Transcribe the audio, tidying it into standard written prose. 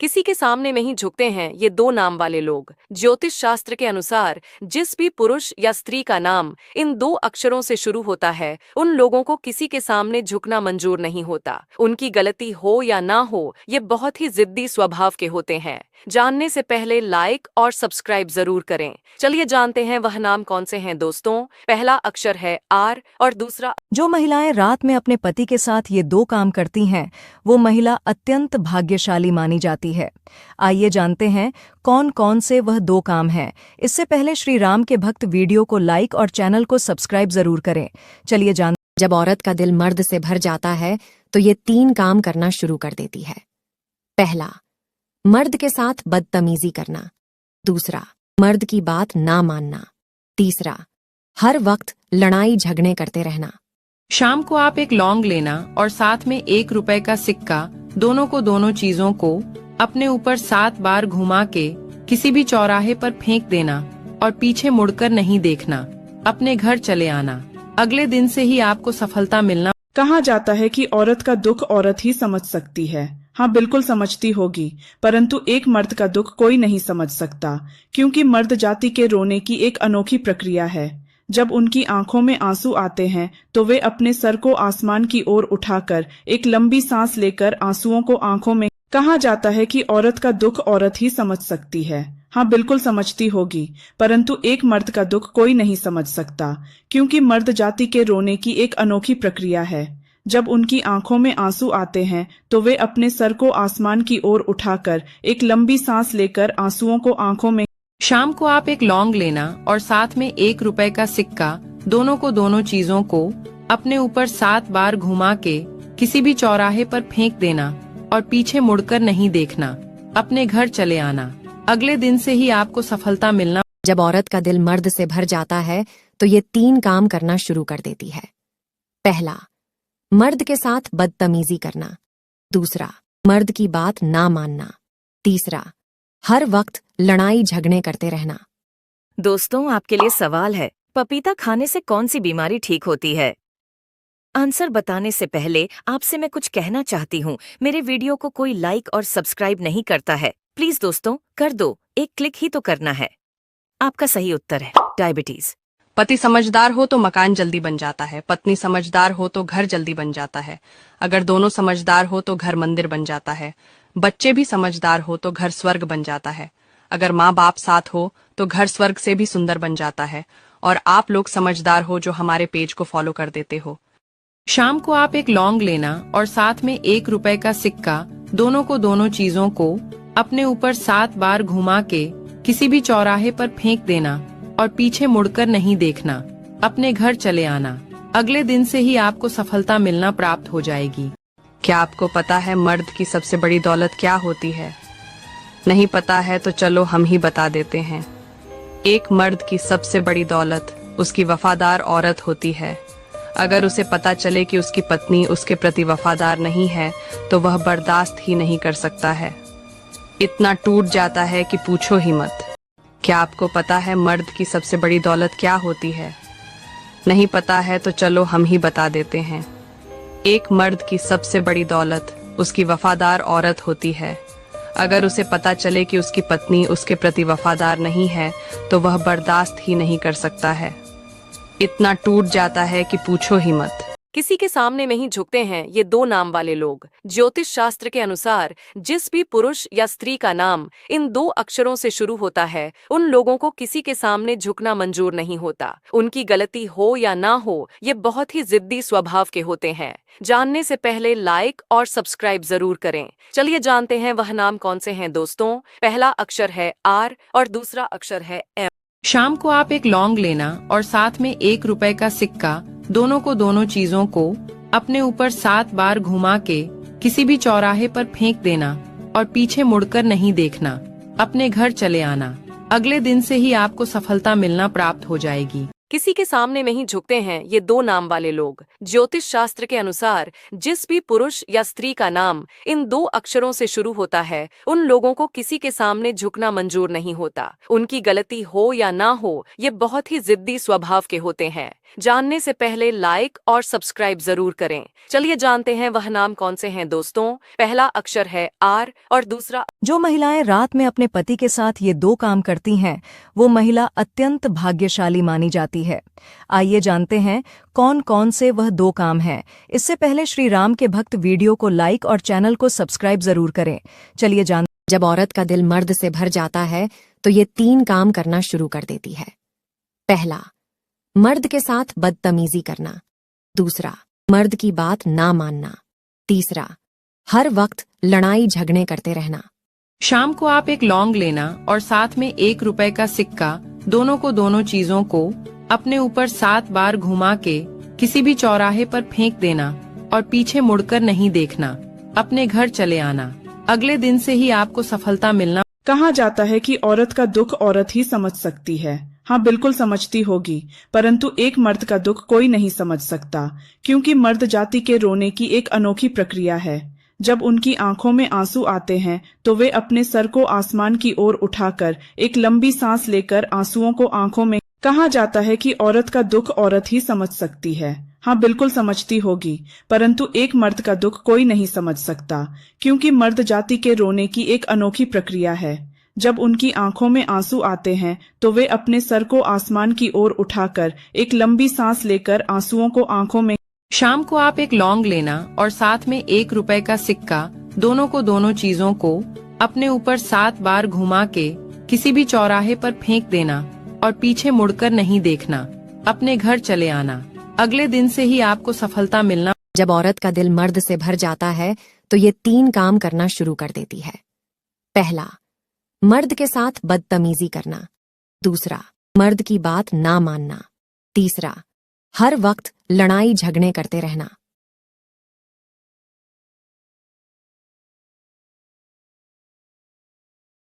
किसी के सामने में ही झुकते हैं ये दो नाम वाले लोग। ज्योतिष शास्त्र के अनुसार जिस भी पुरुष या स्त्री का नाम इन दो अक्षरों से शुरू होता है, उन लोगों को किसी के सामने झुकना मंजूर नहीं होता। उनकी गलती हो या ना हो, ये बहुत ही जिद्दी स्वभाव के होते हैं। जानने से पहले लाइक और सब्सक्राइब जरूर करें। चलिए जानते हैं वह नाम कौन से हैं दोस्तों। पहला अक्षर है आर और दूसरा। जो महिलाएं रात में अपने पति के साथ ये दो काम करती हैं, वो महिला अत्यंत भाग्यशाली मानी जाती है। आइए जानते हैं कौन कौन से वह दो काम हैं। इससे पहले श्री राम के भक्त वीडियो को लाइक और चैनल को सब्सक्राइब जरूर करें। चलिए जब औरत का दिल मर्द से भर जाता है तो ये 3 काम करना शुरू कर देती है। पहला, मर्द के साथ बदतमीजी करना। दूसरा, मर्द की बात ना मानना। तीसरा, हर वक्त लड़ाई झगड़े करते रहना। शाम को आप एक लौंग लेना और साथ में 1 रुपए का सिक्का, दोनों चीजों को अपने ऊपर 7 बार घुमा के किसी भी चौराहे पर फेंक देना और पीछे मुड़कर नहीं देखना। अपने घर चले आना। अगले दिन से ही आपको सफलता मिलना। कहा जाता है कि औरत का दुख औरत ही समझ सकती है। हाँ, बिल्कुल समझती होगी, परंतु एक मर्द का दुख कोई नहीं समझ सकता, क्योंकि मर्द जाति के रोने की एक अनोखी प्रक्रिया है। जब उनकी आंखों में आंसू आते हैं तो वे अपने सर को आसमान की ओर उठाकर एक लंबी सांस लेकर आंसुओं को आंखों में। कहा जाता है कि औरत का दुख औरत ही समझ सकती है। हाँ, बिल्कुल समझती होगी, परंतु एक मर्द का दुख कोई नहीं समझ सकता, क्योंकि मर्द जाति के रोने की एक अनोखी प्रक्रिया है। जब उनकी आंखों में आंसू आते हैं तो वे अपने सर को आसमान की ओर उठाकर एक लंबी सांस लेकर आंसुओं को आंखों में। शाम को आप एक लौंग लेना और साथ में 1 रुपए का सिक्का, दोनों चीजों को अपने ऊपर 7 बार घुमा के किसी भी चौराहे पर फेंक देना और पीछे मुड़कर नहीं देखना। अपने घर चले आना। अगले दिन से ही आपको सफलता मिलना। जब औरत का दिल मर्द से भर जाता है तो ये 3 काम करना शुरू कर देती है। पहला, मर्द के साथ बदतमीजी करना। दूसरा, मर्द की बात ना मानना। तीसरा, हर वक्त लड़ाई झगड़े करते रहना। दोस्तों, आपके लिए सवाल है, पपीता खाने से कौन सी बीमारी ठीक होती है? आंसर बताने से पहले आपसे मैं कुछ कहना चाहती हूँ। मेरे वीडियो को कोई लाइक और सब्सक्राइब नहीं करता है, प्लीज दोस्तों कर दो, एक क्लिक ही तो करना है। आपका सही उत्तर है डायबिटीज। पति समझदार हो तो मकान जल्दी बन जाता है, पत्नी समझदार हो तो घर जल्दी बन जाता है, अगर दोनों समझदार हो तो घर मंदिर बन जाता है, बच्चे भी समझदार हो तो घर स्वर्ग बन जाता है, अगर माँ बाप साथ हो तो घर स्वर्ग से भी सुंदर बन जाता है, और आप लोग समझदार हो जो हमारे पेज को फॉलो कर देते हो। शाम को आप एक लौंग लेना और साथ में 1 रुपए का सिक्का, दोनों चीजों को अपने ऊपर 7 बार घुमा के किसी भी चौराहे पर फेंक देना और पीछे मुड़कर नहीं देखना। अपने घर चले आना। अगले दिन से ही आपको सफलता मिलना प्राप्त हो जाएगी। क्या आपको पता है मर्द की सबसे बड़ी दौलत क्या होती है? नहीं पता है तो चलो हम ही बता देते हैं। एक मर्द की सबसे बड़ी दौलत उसकी वफादार औरत होती है। अगर उसे पता चले कि उसकी पत्नी उसके प्रति वफादार नहीं है तो वह बर्दाश्त ही नहीं कर सकता है। इतना टूट जाता है कि पूछो ही मत। क्या आपको पता है मर्द की सबसे बड़ी दौलत क्या होती है? नहीं पता है तो चलो हम ही बता देते हैं। एक मर्द की सबसे बड़ी दौलत उसकी वफादार औरत होती है। अगर उसे पता चले कि उसकी पत्नी उसके प्रति वफादार नहीं है तो वह बर्दाश्त ही नहीं कर सकता है। इतना टूट जाता है कि पूछो ही मत। किसी के सामने में ही झुकते हैं ये दो नाम वाले लोग। ज्योतिष शास्त्र के अनुसार जिस भी पुरुष या स्त्री का नाम इन दो अक्षरों से शुरू होता है, उन लोगों को किसी के सामने झुकना मंजूर नहीं होता। उनकी गलती हो या ना हो, ये बहुत ही जिद्दी स्वभाव के होते हैं। जानने से पहले लाइक और सब्सक्राइब जरूर करें। चलिए जानते हैं वह नाम कौन से हैं दोस्तों। पहला अक्षर है आर और दूसरा अक्षर है एम। शाम को आप एक लौंग लेना और साथ में 1 रुपए का सिक्का, दोनों चीजों को अपने ऊपर 7 बार घुमा के किसी भी चौराहे पर फेंक देना और पीछे मुड़कर नहीं देखना। अपने घर चले आना। अगले दिन से ही आपको सफलता मिलना प्राप्त हो जाएगी। किसी के सामने में ही झुकते हैं ये दो नाम वाले लोग। ज्योतिष शास्त्र के अनुसार जिस भी पुरुष या स्त्री का नाम इन दो अक्षरों से शुरू होता है, उन लोगों को किसी के सामने झुकना मंजूर नहीं होता। उनकी गलती हो या ना हो, ये बहुत ही जिद्दी स्वभाव के होते हैं। जानने से पहले लाइक और सब्सक्राइब जरूर करें। चलिए जानते हैं वह नाम कौन से हैं दोस्तों। पहला अक्षर है आर और दूसरा। जो महिलाएं रात में अपने पति के साथ ये दो काम करती हैं वो महिला अत्यंत भाग्यशाली मानी जाती है। आइए जानते हैं कौन कौन से वह दो काम हैं। इससे पहले श्री राम के भक्त वीडियो को लाइक और चैनल को सब्सक्राइब जरूर करें। चलिए जान जब औरत का दिल मर्द से भर जाता है तो ये 3 काम करना शुरू कर देती है। पहला, मर्द के साथ बदतमीजी करना। दूसरा, मर्द की बात ना मानना। तीसरा, हर वक्त लड़ाई झगड़े करते रहना। शाम को आप एक लौंग लेना और साथ में 1 रुपए का सिक्का, दोनों चीजों को अपने ऊपर 7 बार घुमा के किसी भी चौराहे पर फेंक देना और पीछे मुड़कर नहीं देखना। अपने घर चले आना। अगले दिन से ही आपको सफलता मिलना। कहा जाता है कि औरत का दुख औरत ही समझ सकती है। हाँ, बिल्कुल समझती होगी, परंतु एक मर्द का दुख कोई नहीं समझ सकता, क्योंकि मर्द जाति के रोने की एक अनोखी प्रक्रिया है। जब उनकी आंखों में आंसू आते हैं तो वे अपने सर को आसमान की ओर उठाकर एक लंबी सांस लेकर आंसुओं को आंखों में। कहा जाता है कि औरत का दुख औरत ही समझ सकती है। हाँ, बिल्कुल समझती होगी, परंतु एक मर्द का दुख कोई नहीं समझ सकता, क्योंकि मर्द जाति के रोने की एक अनोखी प्रक्रिया है। जब उनकी आंखों में आंसू आते हैं तो वे अपने सर को आसमान की ओर उठाकर एक लंबी सांस लेकर आंसुओं को आंखों में। शाम को आप एक लौंग लेना और साथ में 1 रुपए का सिक्का, दोनों चीजों को अपने ऊपर 7 बार घुमा के किसी भी चौराहे पर फेंक देना और पीछे मुड़कर नहीं देखना। अपने घर चले आना। अगले दिन से ही आपको सफलता मिलना। जब औरत का दिल मर्द से भर जाता है तो ये 3 काम करना शुरू कर देती है। पहला, मर्द के साथ बदतमीजी करना। दूसरा, मर्द की बात ना मानना। तीसरा, हर वक्त लड़ाई झगड़े करते रहना।